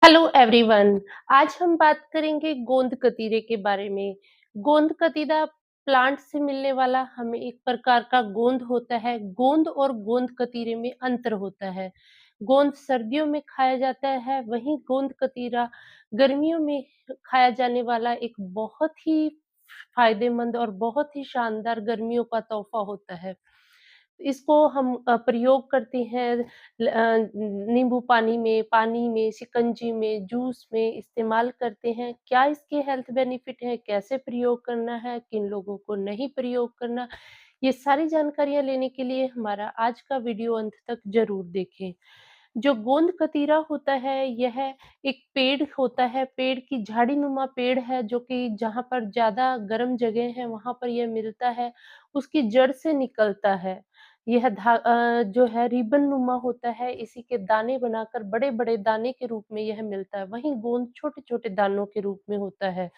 Hello everyone. आज हम बात करेंगे गोंद कतीरे के बारे में। गोंद कतीरा प्लांट से मिलने वाला हमें एक प्रकार का गोंद होता है। गोंद और गोंद कतीरे में अंतर होता है। गोंद सर्दियों में खाया जाता है, वहीं गोंद कतीरा गर्मियों में खाया जाने वाला एक बहुत ही फायदेमंद और बहुत ही शानदार गर्मियों का तोहफा होता है। इसको हम प्रयोग करते हैं नींबू पानी में, शिकंजी में, जूस में इस्तेमाल करते हैं। क्या इसके हेल्थ बेनिफिट है, कैसे प्रयोग करना है, किन लोगों को नहीं प्रयोग करना, ये सारी जानकारियाँ लेने के लिए हमारा आज का वीडियो अंत तक ज़रूर देखें। जो गोंद कतीरा होता है, यह एक पेड़ होता है, पेड़ की झाड़ी-नुमा पेड़ है, जो कि जहाँ पर ज़्यादा गर्म जगह है, वहाँ पर यह मिलता है, उसकी जड़ से निकलता है। यह जो है रिबन-नुमा होता है, इसी के दाने बनाकर बड़े-बड़े दाने के रूप में यह मिलता है, वहीं गोंद छोटे-छोटे दानों के रूप में होता है।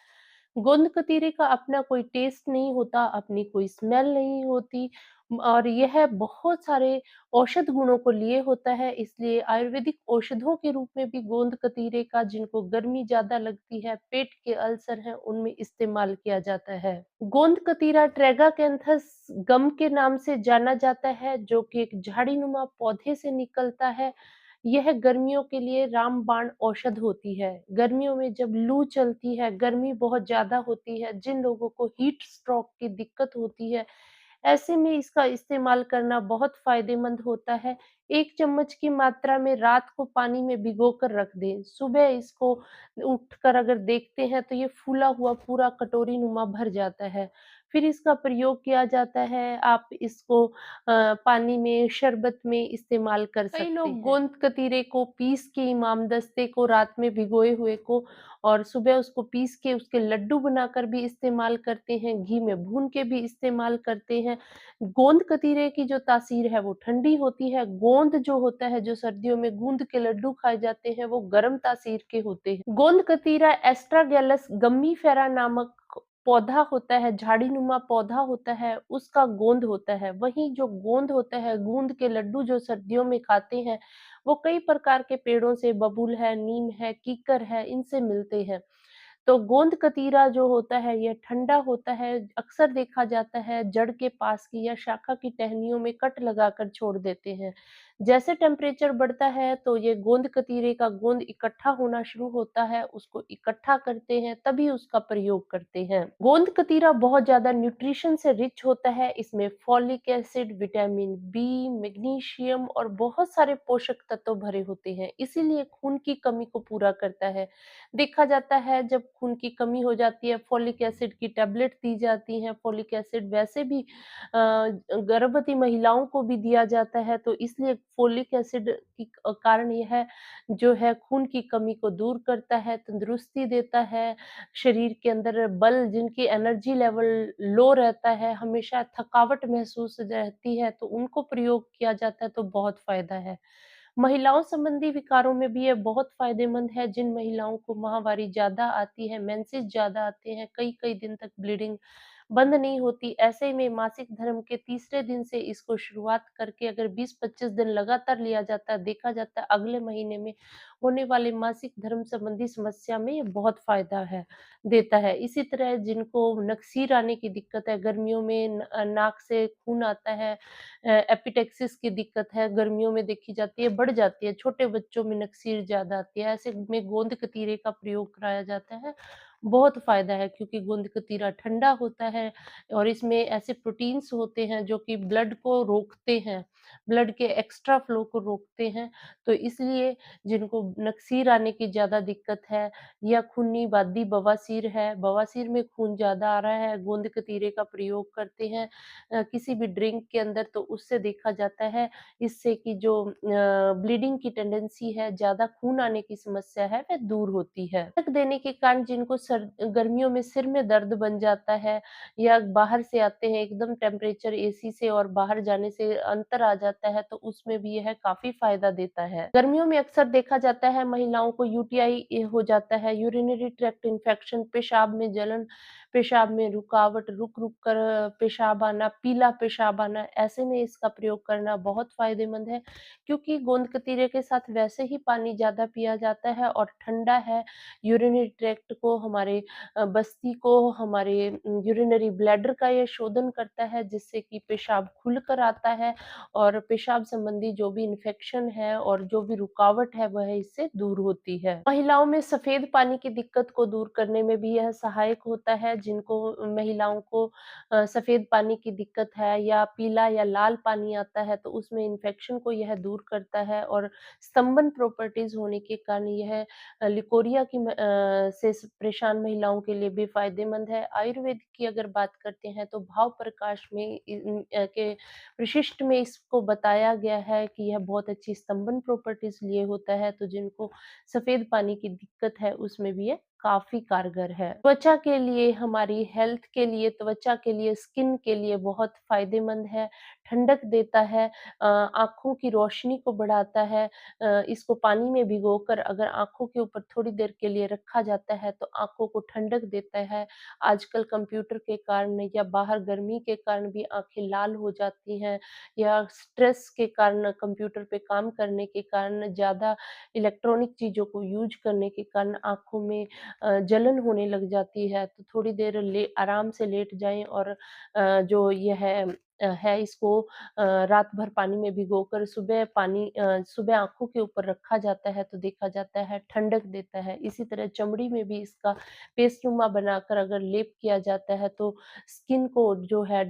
गोंद कतीरे का अपना कोई टेस्ट नहीं होता, अपनी कोई स्मेल नहीं होती और यह बहुत सारे औषध गुणों को लिए होता है, इसलिए आयुर्वेदिक औषधों के रूप में भी गोंद कतीरे का जिनको गर्मी ज़्यादा लगती है, पेट के अल्सर हैं, उनमें इस्तेमाल किया जाता है। गोंद कतीरा ट्रैगाकैंथस गम के नाम से जाना जाता है, जो कि एक झाड़ी-नुमा पौधे से निकलता है। यह गर्मियों के लिए रामबाण औषध होती है। गर्मियों में जब लू चलती है, गर्मी बहुत ज़्यादा होती है, जिन लोगों को हीट स्ट्रोक की दिक्कत होती है, ऐसे में इसका इस्तेमाल करना बहुत फ़ायदेमंद होता है। 1 चम्मच की मात्रा में रात को पानी में भिगोकर रख दें। सुबह इसको उठकर अगर देखते हैं तो ये फूला हुआ पूरा कटोरी-नुमा भर जाता है। फिर इसका प्रयोग किया जाता है, आप इसको पानी में, शरबत में इस्तेमाल कर सकते हैं। कई लोग गोंद कतीरे को पीस के इमामदस्ते को रात में भिगोए हुए को और सुबह उसको पीस के उसके लड्डू बनाकर भी इस्तेमाल करते हैं, घी में भून के भी इस्तेमाल करते हैं। गोंद कतीरे की जो तासीर है वो ठंडी होती है, गोंद जो होता है, जो सर्दियों में गूंद के लड्डू खाए जाते हैं, वो गर्म तासीर के होते हैं। गोंद कतीरा एस्ट्रागैलस गम्मीफेरा नामक पौधा होता है, झाड़ी-नुमा पौधा होता है, उसका गोंद होता है। वहीं जो गोंद होता है, गूंद के लड्डू जो सर्दियों में खाते हैं, वो कई प्रकार के पेड़ों से बबूल है, नीम है, कीकर है, इनसे मिलते हैं। तो गोंद कतीरा जो होता है ये ठंडा होता है, अक्सर देखा जाता है जड़ के पास की या शाखा की टहनियों में कट लगाकर छोड़ देते हैं। जैसे टेम्परेचर बढ़ता है तो ये गोंद कतीरे का गोंद इकट्ठा होना शुरू होता है, उसको इकट्ठा करते हैं तभी उसका प्रयोग करते हैं। गोंद कतीरा बहुत ज़्यादा न्यूट्रिशन से रिच होता है, इसमें folic acid, vitamin B, magnesium और बहुत सारे पोषक तत्व भरे होते हैं, इसीलिए खून की कमी को पूरा करता है। देखा जाता है जब खून की कमी हो जाती है, फ़ोलिक एसिड की टैबलेट दी जाती हैं, फ़ोलिक एसिड वैसे भी गर्भवती महिलाओं को भी दिया जाता है, तो इसलिए फ़ोलिक एसिड की कारण यह जो है खून की कमी को दूर करता है, तंदुरुस्ती देता है, शरीर के अंदर बल जिनकी एनर्जी लेवल लो रहता है, हमेशा थकावट महसूस रहती है, तो उनको प्रयोग किया जाता है तो बहुत फ़ायदा है। महिलाओं संबंधी विकारों में भी ये बहुत फ़ायदेमंद है, जिन महिलाओं को माहवारी ज़्यादा आती है, मेंसेस ज़्यादा आते हैं, कई-कई दिन तक ब्लीडिंग बंद नहीं होती, ऐसे में मासिक धर्म के तीसरे दिन से इसको शुरुआत करके अगर 20-25 दिन लगातार लिया जाता है, देखा जाता है अगले महीने में होने वाले मासिक धर्म संबंधी समस्या में ये बहुत फ़ायदा है देता है। इसी तरह जिनको नक्सीर आने की दिक्कत है, गर्मियों में नाक से खून आता है, एपिटैक्सिस की दिक्कत है, गर्मियों में देखी जाती है, बढ़ जाती है, छोटे बच्चों में नक्सीर ज़्यादा आती है, ऐसे में गोंद कतीरे का प्रयोग कराया जाता है। बहुत फ़ायदा है क्योंकि गोंद कतीरा ठंडा होता है और इसमें ऐसे प्रोटीन्स होते हैं जो कि ब्लड को रोकते हैं, ब्लड के एक्स्ट्रा फ्लो को रोकते हैं, तो इसलिए जिनको नक्सीर आने की ज़्यादा दिक्कत है या खूनी वादी बवासीर है, बवासीर में खून ज़्यादा आ रहा है, गोंद कतीरे का प्रयोग करते हैं किसी भी ड्रिंक के अंदर तो उससे देखा जाता है इससे कि जो ब्लीडिंग की टेंडेंसी है, ज़्यादा खून आने की समस्या है, वह दूर होती है। ढक देने के कारण जिनको गर्मियों में सिर में दर्द बन जाता है या बाहर से आते हैं एकदम टेम्परेचर एसी से और बाहर जाने से अंतर आ जाता है, तो उसमें भी यह काफ़ी फ़ायदा देता है। गर्मियों में अक्सर देखा जाता है महिलाओं को यूटीआई हो जाता है, यूरिनरी ट्रैक्ट इन्फेक्शन, पेशाब में जलन पेशाब में रुकावट, रुक-रुक कर पेशाब आना, पीला पेशाब आना, ऐसे में इसका प्रयोग करना बहुत फ़ायदेमंद है, क्योंकि गोंद कतीरे के साथ वैसे ही पानी ज़्यादा पिया जाता है और ठंडा है, यूरिनरी ट्रैक्ट को, हमारे बस्ती को, हमारे यूरिनरी ब्लैडर का ये शोधन करता है, जिससे कि पेशाब खुलकर आता है और पेशाब संबंधी जो भी इन्फेक्शन है और जो भी रुकावट है, वह इससे दूर होती है। महिलाओं में सफ़ेद पानी की दिक्कत को दूर करने में भी यह सहायक होता है, जिनको महिलाओं को सफ़ेद पानी की दिक्कत है या पीला या लाल पानी आता है, तो उसमें इन्फेक्शन को यह दूर करता है और स्तंभन प्रॉपर्टीज़ होने के कारण यह लिकोरिया की से परेशान महिलाओं के लिए भी फ़ायदेमंद है। आयुर्वेद की अगर बात करते हैं, तो भाव प्रकाश में के विशिष्ट में इसको बताया गया है कि यह बहुत अच्छी स्तंभन प्रॉपर्टीज़ लिए होता है, तो जिनको सफ़ेद पानी की दिक्कत है, उसमें भी ये काफ़ी कारगर है। त्वचा के लिए, हमारी हेल्थ के लिए, त्वचा के लिए, स्किन के लिए बहुत फ़ायदेमंद है, ठंडक देता है, आँखों की रोशनी को बढ़ाता है। इसको पानी में भिगोकर अगर आँखों के ऊपर थोड़ी देर के लिए रखा जाता है, तो आँखों को ठंडक देता है। आजकल कंप्यूटर के कारण या बाहर गर्मी के कारण भी आँखें लाल हो जाती हैं या स्ट्रेस के कारण, कंप्यूटर पे काम करने के कारण, ज़्यादा इलेक्ट्रॉनिक चीज़ों को यूज़ करने के कारण आँखों में जलन होने लग जाती है, तो थोड़ी देर आराम से लेट जाएँ और जो ये है इसको रात भर पानी में भिगोकर सुबह आँखों के ऊपर रखा जाता है, तो देखा जाता है ठंडक देता है। इसी तरह चमड़ी में भी इसका पेस्टनुमा बनाकर अगर लेप किया जाता है, तो स्किन को जो है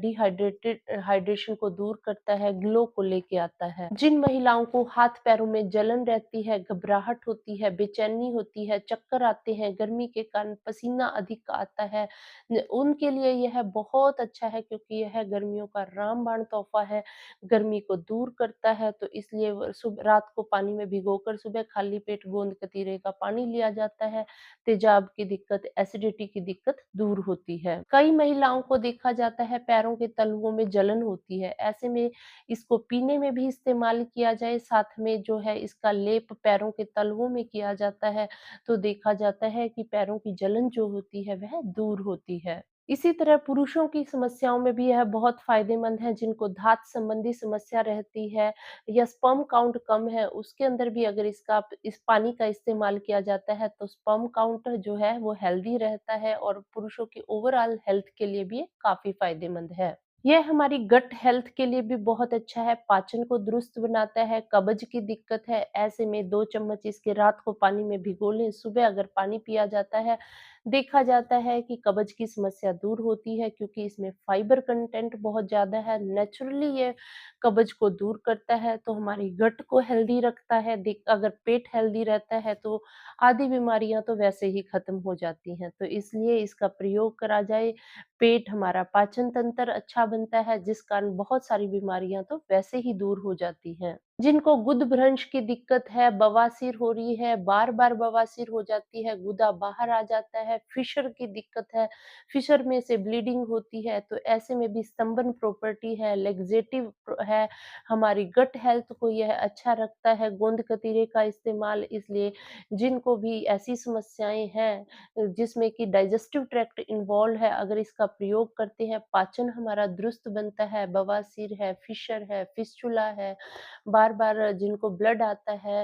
हाइड्रेशन को दूर करता है, ग्लो को लेके आता है। जिन महिलाओं को हाथ-पैरों में जलन रहती है, घबराहट होती है, बेचैनी होती है, चक्कर आते हैं, गर्मी के कारण पसीना अधिक आता है, उनके लिए यह बहुत अच्छा है, क्योंकि यह गर्मियों का रामबाण तोहफ़ा है, गर्मी को दूर करता है, तो इसलिए रात को पानी में भिगोकर सुबह खाली पेट गोंद कतीरे का पानी लिया जाता है, तेजाब की दिक्कत, एसिडिटी की दिक्कत दूर होती है। कई महिलाओं को देखा जाता है पैरों के तलवों में जलन होती है, ऐसे में इसको पीने में भी इस्तेमाल किया जाए, साथ में जो है इसका लेप पैरों के तलवों में किया जाता है, तो देखा जाता है कि पैरों की जलन जो होती है वह दूर होती है। इसी तरह पुरुषों की समस्याओं में भी यह बहुत फ़ायदेमंद है, जिनको धात संबंधी समस्या रहती है या स्पर्म काउंट कम है, उसके अंदर भी अगर इस पानी का इस्तेमाल किया जाता है, तो स्पर्म काउंट जो है वो हेल्दी रहता है और पुरुषों की ओवरऑल हेल्थ के लिए भी ये काफ़ी फ़ायदेमंद है। यह हमारी गट हेल्थ के लिए भी बहुत अच्छा है, पाचन को दुरुस्त बनाता है, कब्ज़ की दिक्कत है, ऐसे में 2 चम्मच इसके रात को पानी में भिगो लें, सुबह अगर पानी पिया जाता है, देखा जाता है कि कब्ज़ की समस्या दूर होती है, क्योंकि इसमें फाइबर कंटेंट बहुत ज़्यादा है, नेचुरली ये कब्ज़ को दूर करता है, तो हमारी गट को हेल्दी रखता है, अगर पेट हेल्दी रहता है, तो आधी बीमारियाँ तो वैसे ही खत्म हो जाती हैं, तो इसलिए इसका प्रयोग करा जाए। पेट, हमारा पाचन तंत्र अच्छा बनता है, जिस कारण बहुत सारी बीमारियाँ तो वैसे ही दूर हो जाती हैं। जिनको गुदभ्रंश की दिक्कत है, बवासीर हो रही है, बार-बार बवासीर हो जाती है, गुदा बाहर आ जाता है, फिशर की दिक्कत है, फिशर में से ब्लीडिंग होती है, तो ऐसे में भी स्तंभन प्रॉपर्टी है, लैक्सेटिव है, हमारी गट हेल्थ को यह अच्छा रखता है, गोंद कतीरे का इस्तेमाल, इसलिए जिनको भी ऐसी समस्याएँ हैं जिसमें कि डाइजेस्टिव ट्रैक्ट इन्वॉल्व है, अगर इसका प्रयोग करते हैं, पाचन हमारा दुरुस्त बनता है, बवासीर है, फिशर है, फिस्टुला है, बार-बार जिनको ब्लड आता है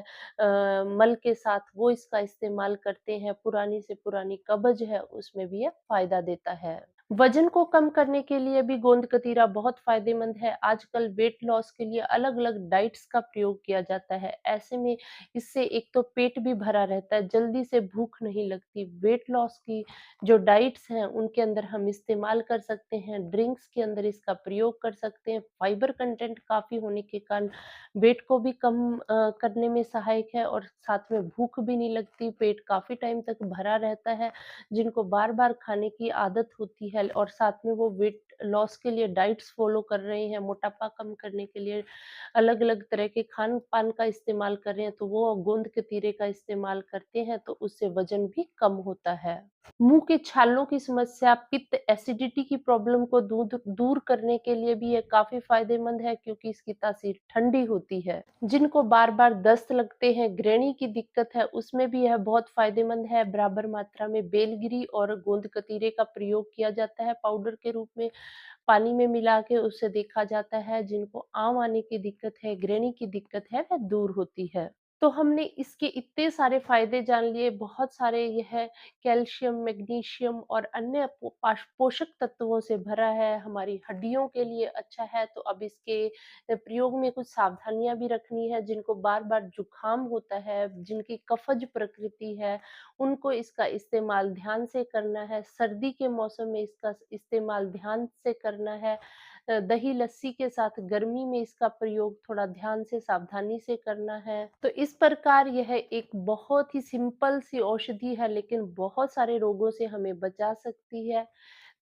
मल के साथ, वो इसका इस्तेमाल करते हैं, पुरानी से पुरानी कब्ज़ है, उसमें भी ये फ़ायदा देता है। वज़न को कम करने के लिए भी गोंद कतीरा बहुत फ़ायदेमंद है। आजकल वेट लॉस के लिए अलग-अलग डाइट्स का प्रयोग किया जाता है। ऐसे में इससे एक तो पेट भी भरा रहता है, जल्दी से भूख नहीं लगती। वेट लॉस की जो डाइट्स हैं, उनके अंदर हम इस्तेमाल कर सकते हैं, ड्रिंक्स के अंदर इसका प्रयोग कर सकते हैं। फाइबर कंटेंट काफ़ी होने के कारण वेट को भी कम करने में सहायक है और साथ में भूख भी नहीं लगती, पेट काफ़ी टाइम तक भरा रहता है। जिनको बार-बार खाने की आदत होती है और साथ में वो वेट लॉस के लिए डाइट्स फ़ॉलो कर रहे हैं, मोटापा कम करने के लिए अलग-अलग तरह के खान-पान का इस्तेमाल कर रहे हैं, तो वो गोंद कतीरे का इस्तेमाल करते हैं, तो उससे वज़न भी कम होता है। मुँह के छालों की समस्या, पित्त, एसिडिटी की प्रॉब्लम को दूर दूर करने के लिए भी ये काफ़ी फ़ायदेमंद है क्योंकि इसकी तासीर ठंडी होती है। जिनको बार-बार दस्त लगते हैं, घ्रेणी की दिक्कत है, उसमें भी यह बहुत फ़ायदेमंद है। बराबर मात्रा में बेलगिरी और गोंद कतीरे का प्रयोग किया जाता है पाउडर के रूप में, पानी में मिला के उसे देखा जाता है। जिनको आम आने की दिक्कत है, घ्रेणी की दिक्कत है, वह दूर होती है। तो हमने इसके इतने सारे फ़ायदे जान लिए, बहुत सारे यह कैल्शियम, मैग्नीशियम और अन्य पोषक तत्वों से भरा है, हमारी हड्डियों के लिए अच्छा है, तो अब इसके प्रयोग में कुछ सावधानियाँ भी रखनी है। जिनको बार-बार जुकाम होता है, जिनकी कफ़ज प्रकृति है, उनको इसका इस्तेमाल ध्यान से करना है। सर्दी के मौसम में इसका इस्तेमाल ध्यान से करना है। दही लस्सी के साथ गर्मी में इसका प्रयोग थोड़ा ध्यान से, सावधानी से करना है। तो इस प्रकार यह एक बहुत ही सिंपल सी औषधि है, लेकिन बहुत सारे रोगों से हमें बचा सकती है।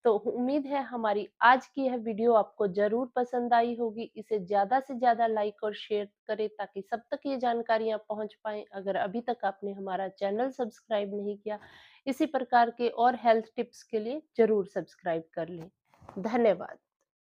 तो उम्मीद है हमारी आज की यह वीडियो आपको ज़रूर पसंद आई होगी। इसे ज़्यादा से ज़्यादा लाइक और शेयर करें ताकि सब तक ये जानकारियाँ पहुँच पाएँ। अगर अभी तक आपने हमारा चैनल सब्सक्राइब नहीं किया, इसी प्रकार के और हेल्थ टिप्स के लिए ज़रूर सब्सक्राइब कर लें। धन्यवाद।